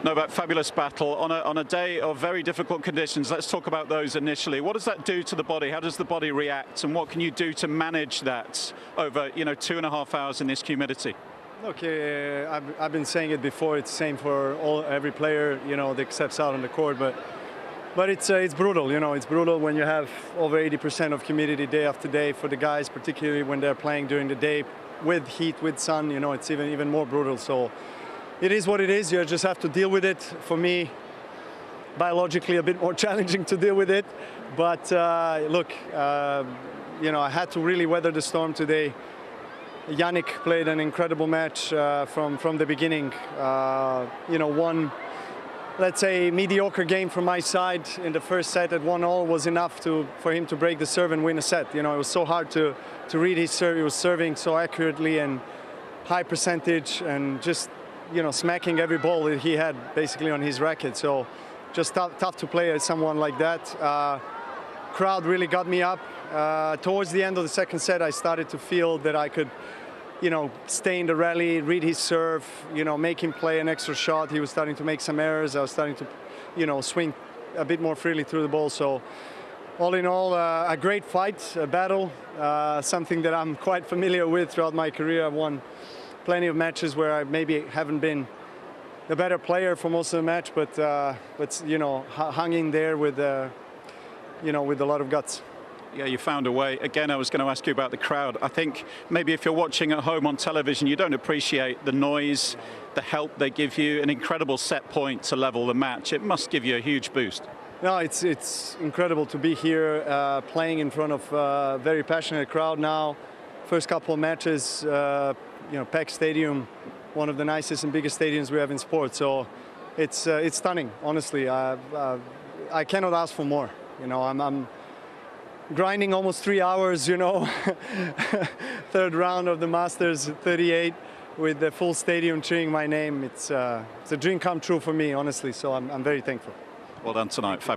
Novak, fabulous battle on a day of very difficult conditions. Let's talk about those initially. What does that do to the body? How does the body react? And what can you do to manage that over 2.5 hours in this humidity? Look, I've been saying it before. It's the same for every player, that steps out on the court. But it's brutal. It's brutal when you have over 80% of humidity day after day for the guys, particularly when they're playing during the day with heat, with sun. It's even more brutal. So it is what it is. You just have to deal with it. For me, biologically, a bit more challenging to deal with it. But look, I had to really weather the storm today. Yannick played an incredible match from the beginning. One, let's say, mediocre game from my side in the first set at 1-1 was enough for him to break the serve and win a set. It was so hard to read his serve. He was serving so accurately and high percentage and just, smacking every ball that he had basically on his racket. So just tough to play as someone like that. Crowd really got me up. Towards the end of the second set, I started to feel that I could, stay in the rally, read his serve, make him play an extra shot. He was starting to make some errors. I was starting to, swing a bit more freely through the ball. So all in all, a great fight, a battle, something that I'm quite familiar with throughout my career. I've won plenty of matches where I maybe haven't been the better player for most of the match, but hung in there with, with a lot of guts. Yeah, you found a way. Again, I was going to ask you about the crowd. I think maybe if you're watching at home on television, you don't appreciate the noise, the help they give you, an incredible set point to level the match. It must give you a huge boost. No, it's incredible to be here playing in front of a very passionate crowd now. First couple of matches, packed stadium, one of the nicest and biggest stadiums we have in sports. So it's stunning, honestly. I cannot ask for more. I'm grinding almost 3 hours, third round of the Masters 38 with the full stadium cheering my name. It's a dream come true for me, honestly, so I'm very thankful. Well done tonight. Fabulous.